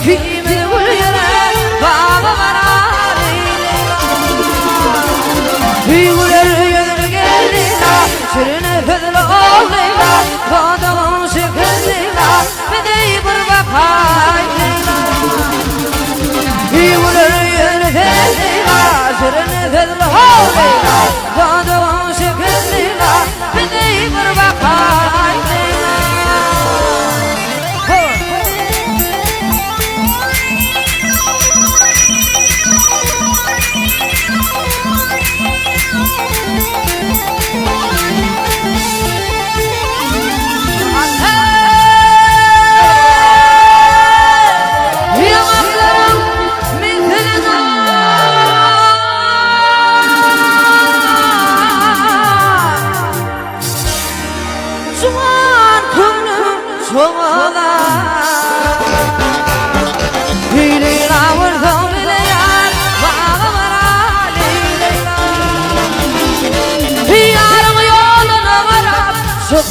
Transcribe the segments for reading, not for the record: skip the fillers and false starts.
يركيمي واليرا بابا مراري يقول اليرقلينا شرنا فذل أولينا فاضل شكلينا بدي بربقاي يقول اليرقلينا شرنا فذل أولينا فاضل شكلينا بدي بربقاي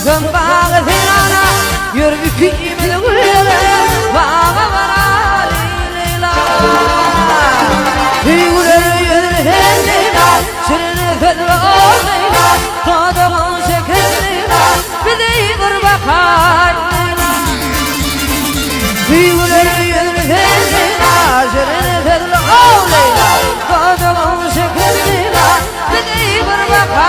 Gambara Filana, you're the cream in the world. Baba Lila, he would have had sitting in the Lila, thought of one second Lila, with the evil back. He would have had sitting in the Lila, thought of one second Lila, with the evil back.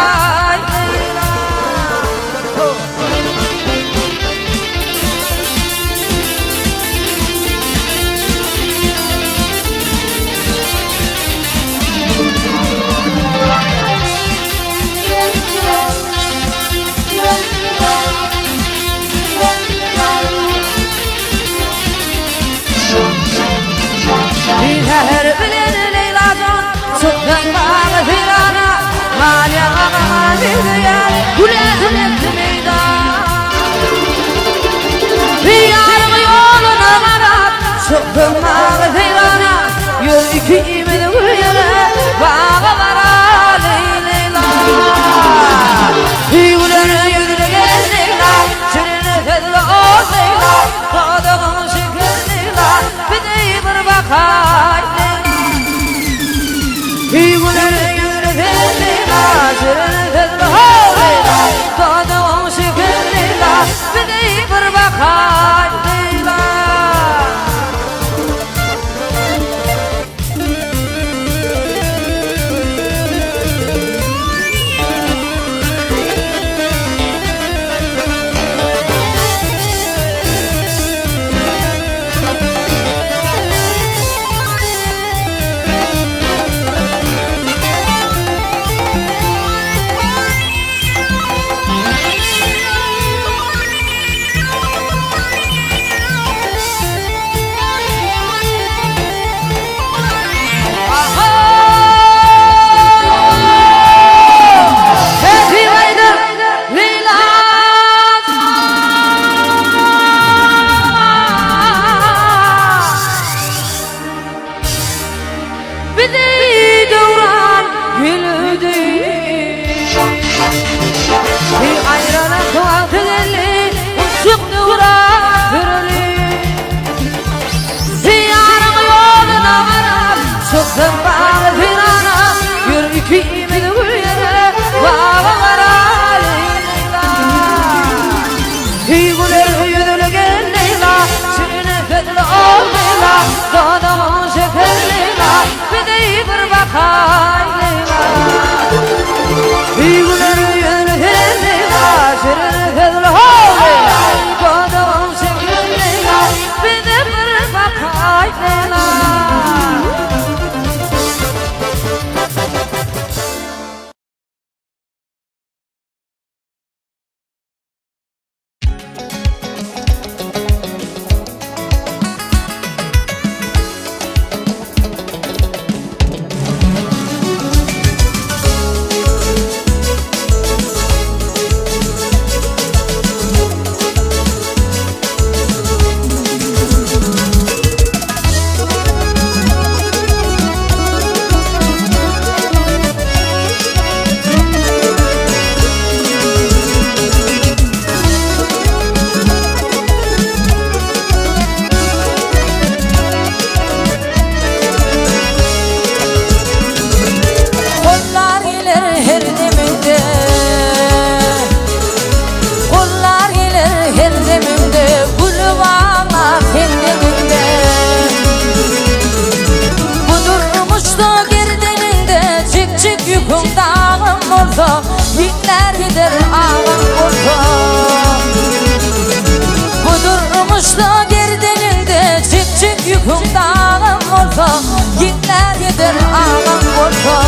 olsa, yinler gider ağam olsa.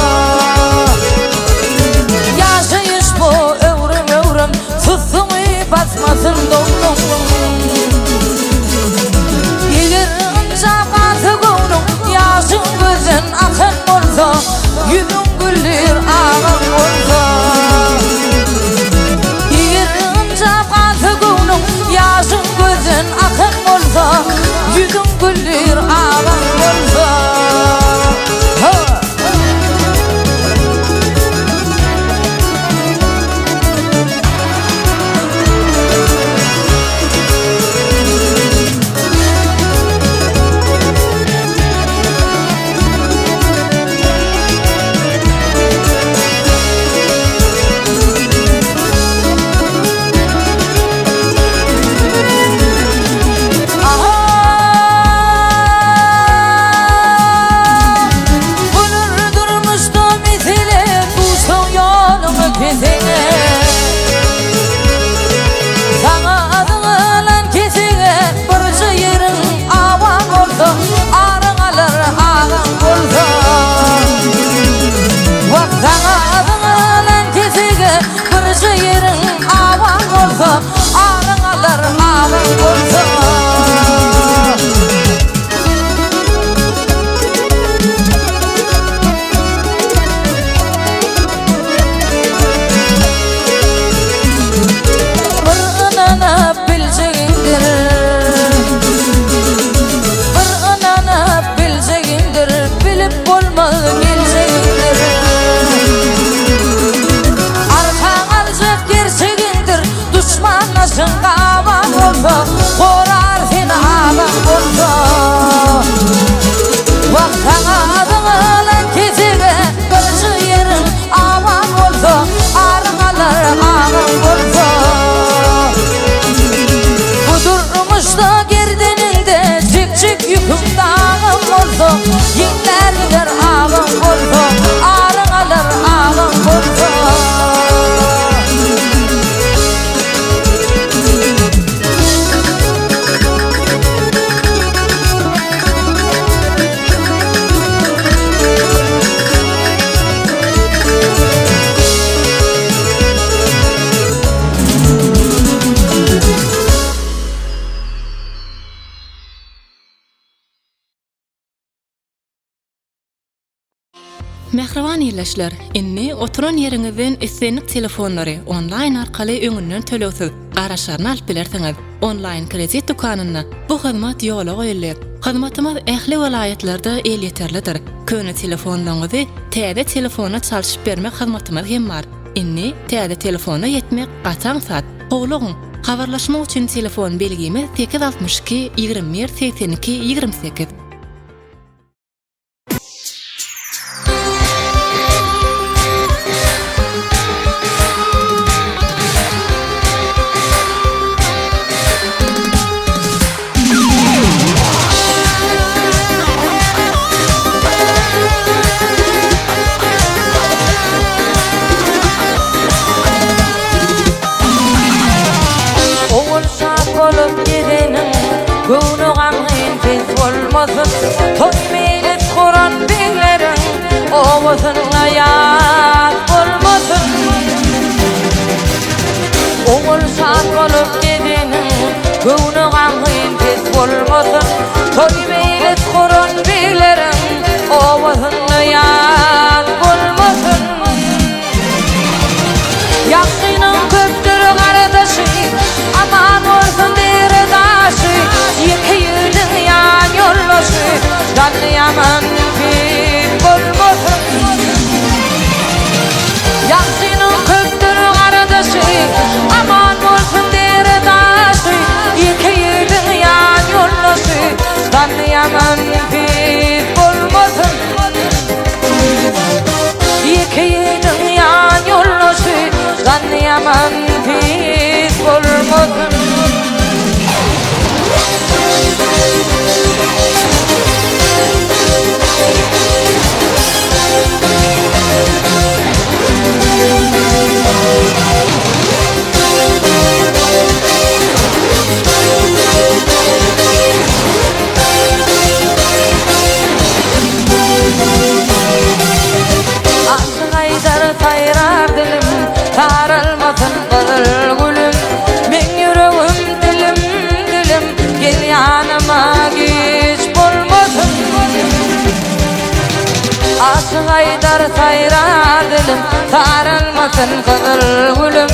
Yaşayış bu övrüm sussun basmasın dolum. Yigirınca batı konum yaşın gözün akın olsa, yüzün güller ağam olsa. Yigirınca batı konum yaşın gözün akın olsa, yüzün güller ağam olsa. Yinler gider ağam olsa, arın alır ağam olsa. Mehriban ýerleşler, inni oturan ýeriňizden islenlik telefonlary online arkaly öňünden tölewsiz garaşlaryny alyp bilersiňiz. Online kredit dukanyna bu hyzmat ýola goýulýar. Hyzmatymyz ähli welaýatlarda el ýeterlidir. Köni telefonlaryňyzy täze telefona çalyşyp bermek hyzmatymyz hem bar. Inni täze telefona ýetmek gaçan sat. Howlugyň habarlaşmak üçin telefon belgimiz 862 21 82 28. Toymeylip Kur'an beylerin ovasına yaz olmasın. Oğul şart olup gidenin gönü kanıyın pes olmasın. Toymeylip Kur'an beylerin ovasına yaz olmasın. Yaxşının köptür kardeşi aman olsun deri daşı. Yeki yüzün yan yollaşı canlı yaman bir olmasın. Yaxşının köptür kardeşi aman olsun deri daşı. Yeki yüzün yan yollaşı canlı yaman bir olmasın. Yeki yüzün yan yollaşı canlı yaman bir olmasın. sayrar dilim, tarılmasın kızıl gülüm.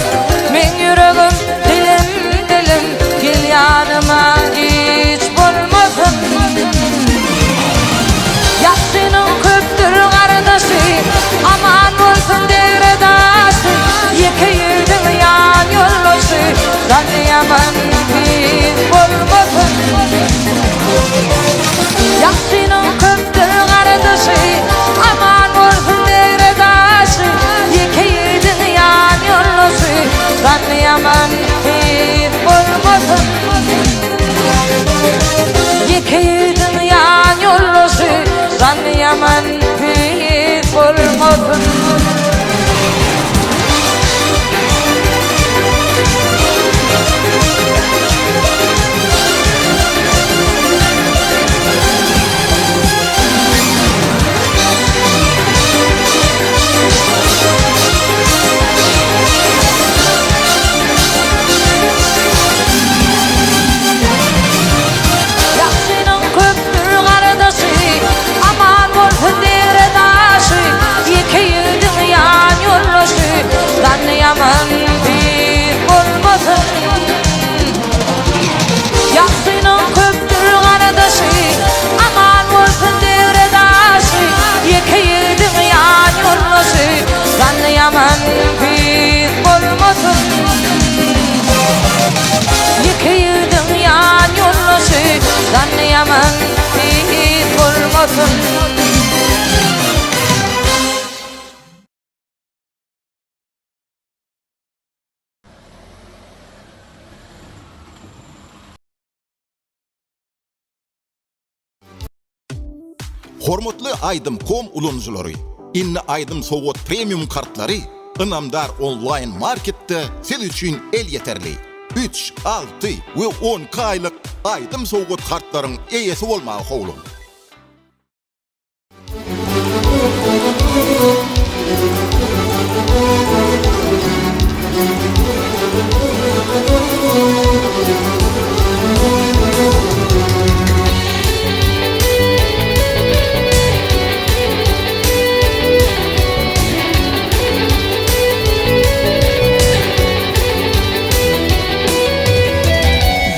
Men yüregim dilim dilim, gel yanıma hiç bolmasın. Yaşının köptür kardeşi, aman olsun devredaşı. Yeki yürdün yan yollusu, zanlayaman hiç bolmasın. Yaşının köptür kardeşi, aman olsun devredaşı. Yeki yürdün yan yollusu, zanlayaman hiç bolmasın. Yeki yürdün yan yollusu, zanlayaman hiç bolmasın. Yaşının köptür kardeşi, aman olsun devredaşı. Yeki yürdün yan yollusu, zanlayaman hiç bolmasın. Yaşının köptür kardeşi, aman olsun devredaşı. Yeki yürdün yan yollusu, zanlayaman hiç bolmasın. Yeki yürdün yan yollusu, zanlayaman hiç bolmasın. Hormatly Aydym.com ulanyjylary, inni Aydym Sowgat premium kartlary ynamdar online marketde siz üçin el yeterli. 3, 6 we 10 aylyk Aydym Sowgat kartlaryň eýesi bolmagy howlum.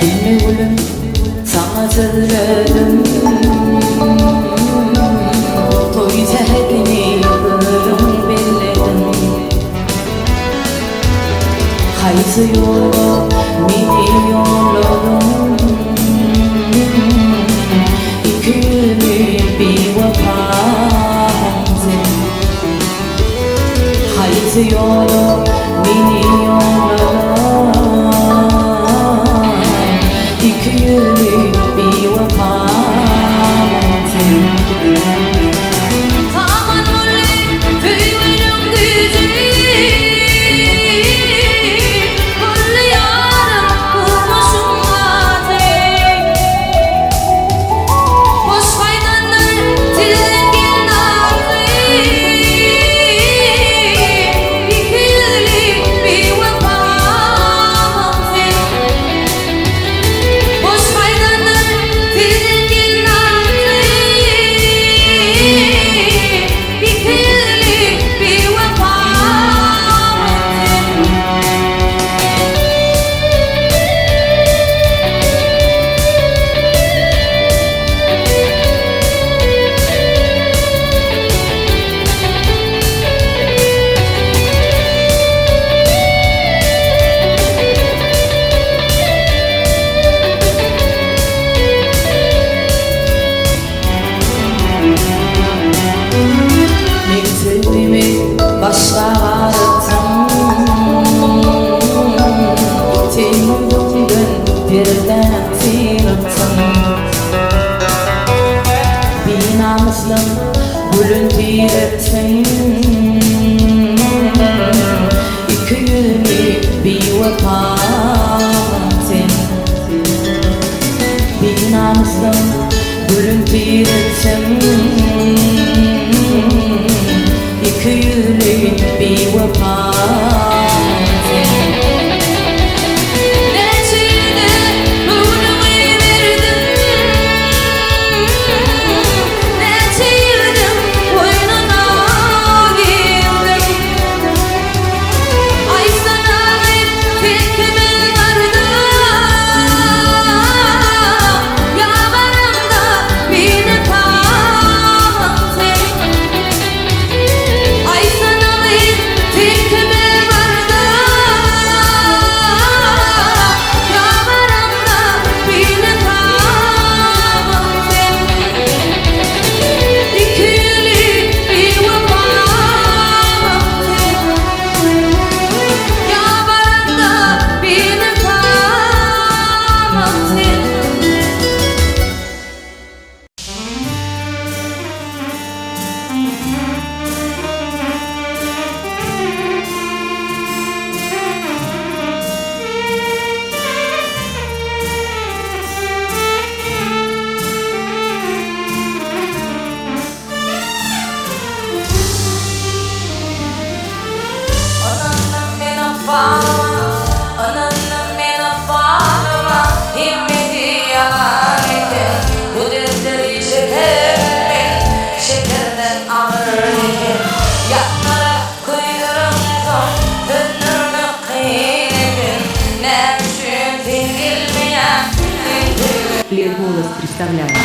Dinle gülüm, sana söyledim. Toy tehekini yıldırım belledim. Haydi yola meni yolladın. İki yıllık bir vefamsın. Haydi yola meni yolladın. İki yıllık bir vefamsın. Aman oley, tüyünün gücü. Kullu yarım kurmuşum ateş. Boş faydanlar dilengen ağzı. İki yıllık bir vefamsın. Boş faydanlar dilengen ağzı. İki yıllık bir vefamsın. Mektebimin başlardım. Temizimden birden sıyırdım. Bir namuslum gülün diretsin. İki yıllık bir vefamsın. Bir namuslum gülün diretsin. İki yıllık bir vefamsın. Neçide bunu verdim. Neçirdim boynuna Лер голос представляет.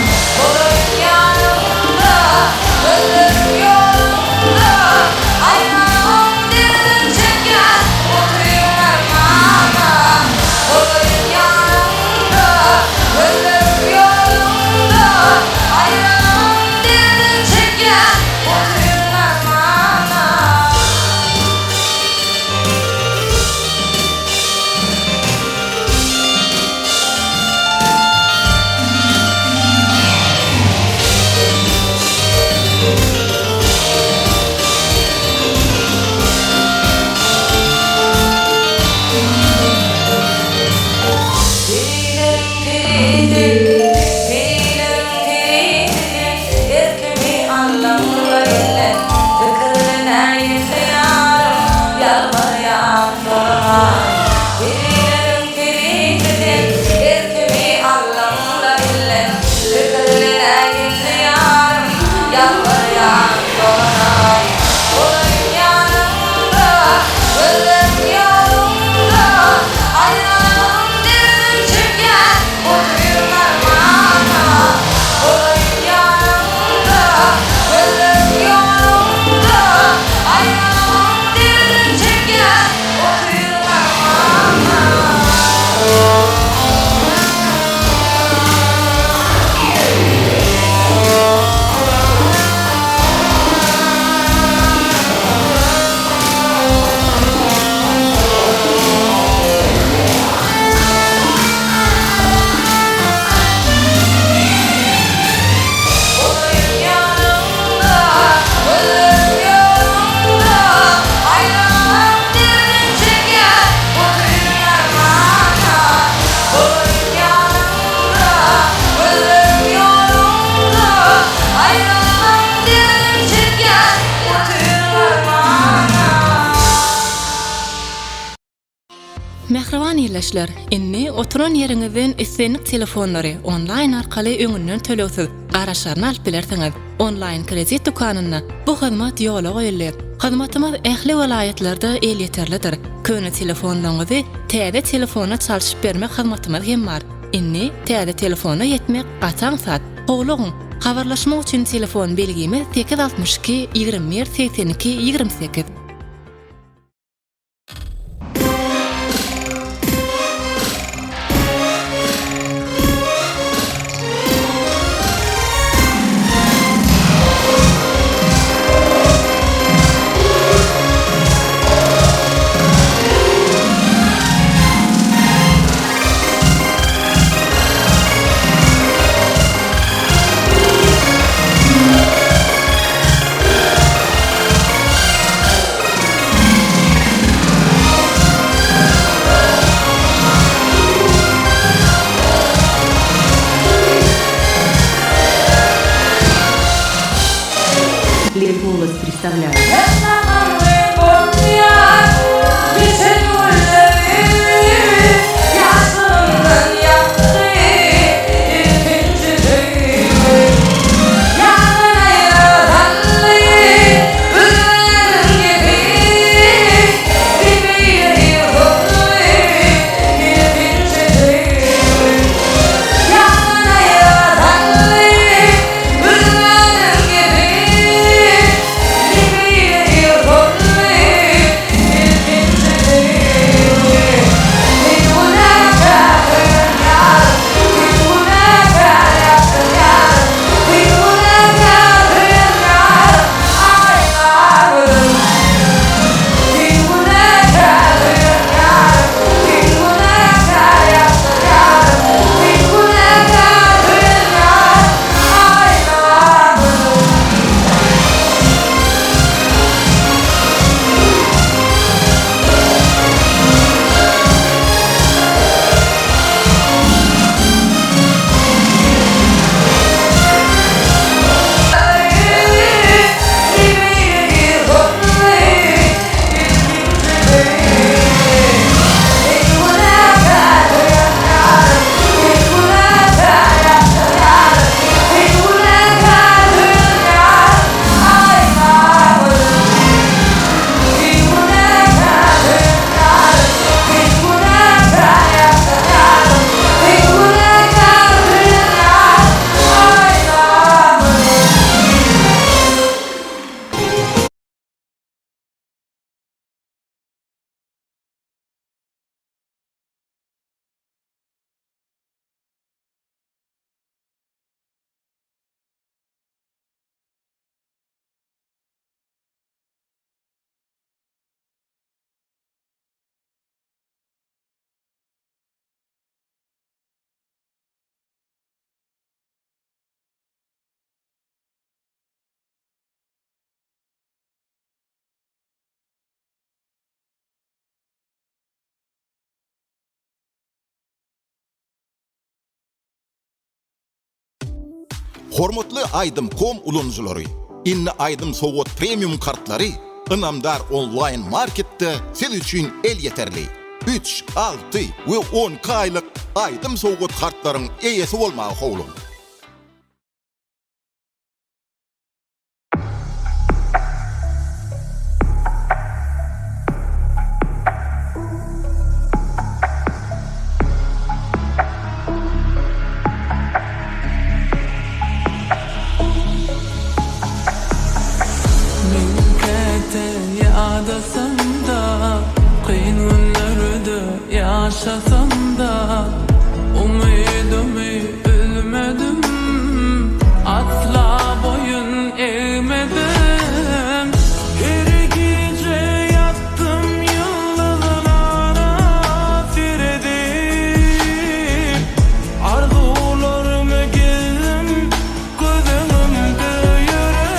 Mehriban ýerleşler, inni oturan ýeriňizden islenlik telefonlary online arkaly öňünden töleýsiz. Garaşlaryny alyp bilersiňiz. Online kredit dukanyna bu hyzmat ýola goýulýar. Hyzmatymyz ähli welaýatlarda el ýeterlidir. Köne telefonlaryňyzy täze telefona çalyşyp bermek hyzmatymyz hem bar. Inni täze telefona ýetmek gaçan saat. Howlugyň habarlaşmak üçin telefon belgimiz 862 21 82 28. Hormatly Aydym.com ulanyjylary, inni Aydym Sowgat premium kartlary ynamdar online marketde siz üçin el yeterli. 3, 6 we 10 aýlyk Aydym Sowgat kartlaryň eýesi bolmagy howlun. Adasında kıyın günlerde yaşasanda umidimi ölmedim, asla boyun eğmedim. Her gece yattım yıldızlara seyredip, arzularımı gezdim gözümde yürüdüm.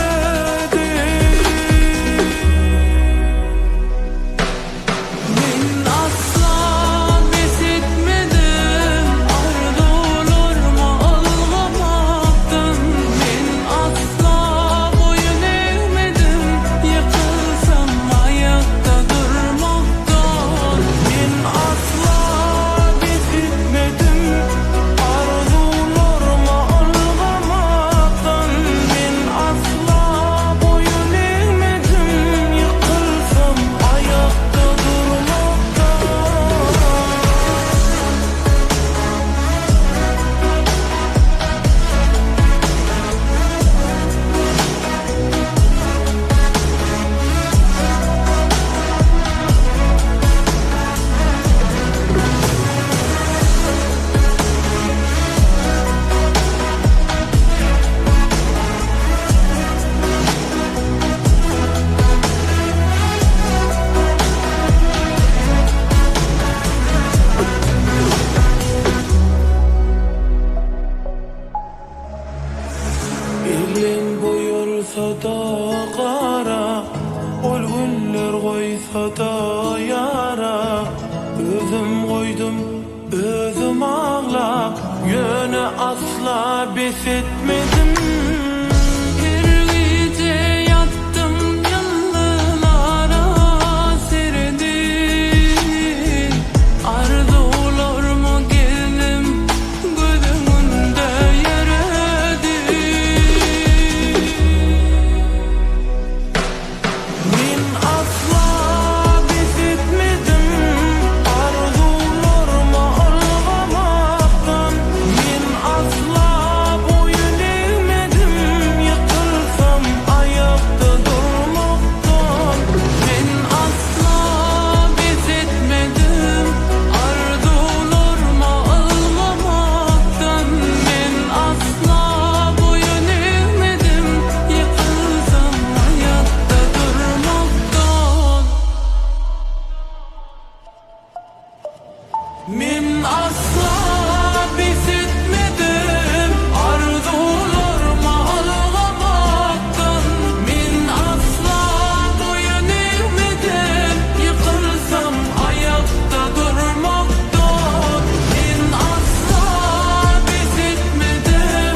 Elin boyursa da qara, ol güller koysa da yara. Özüm koydum, özüm ağlap, yönü asla bes etmedim. Her gece yattım yıllara seyredip, arzularımı gezdim gözümünde yürüdüm. Men asla bes etmedim, arzularıma algamaktan. Men asla boyun eğmedim, yıkılsam ayakta durmaktan. Men asla bes etmedim, arzularıma algamaktan. Men asla boyun eğmedim, yıkılsam ayakta durmaktan. Men asla pes etmedim, arzularıma algamaktan. Men asla boyun eğmedim, yıkılsam ayakta durmaktan. Men asla pes etmedim,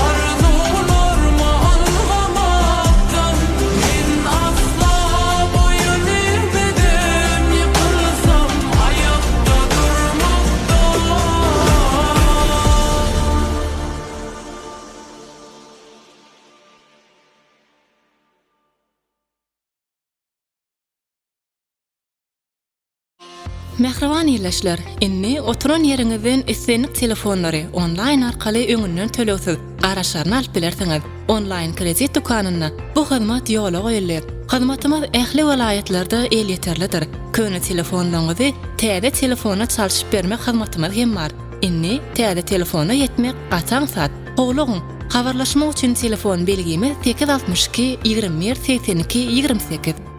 arzularıma algamaktan. Men asla boyun eğmedim, yıkılsam ayakta Mehriban ýerleşler, inni oturan ýeriňizden essenlik telefonlary online arkaly öňünden töleýsiz garaşlaryny alyp bilersiňiz. Online kredit dukanyna bu hyzmat ýola goýulýar. Hyzmatymyz ähli welaýatlarda el ýeterlidir. Köne telefonlaryňyzy täze telefona çalyşyp bermek hyzmatymyz hem bar. Inni täze telefona ýetmek gaçan saat. Howlugyň, habarlaşmak üçin telefon belgimiz 862 21 82 28.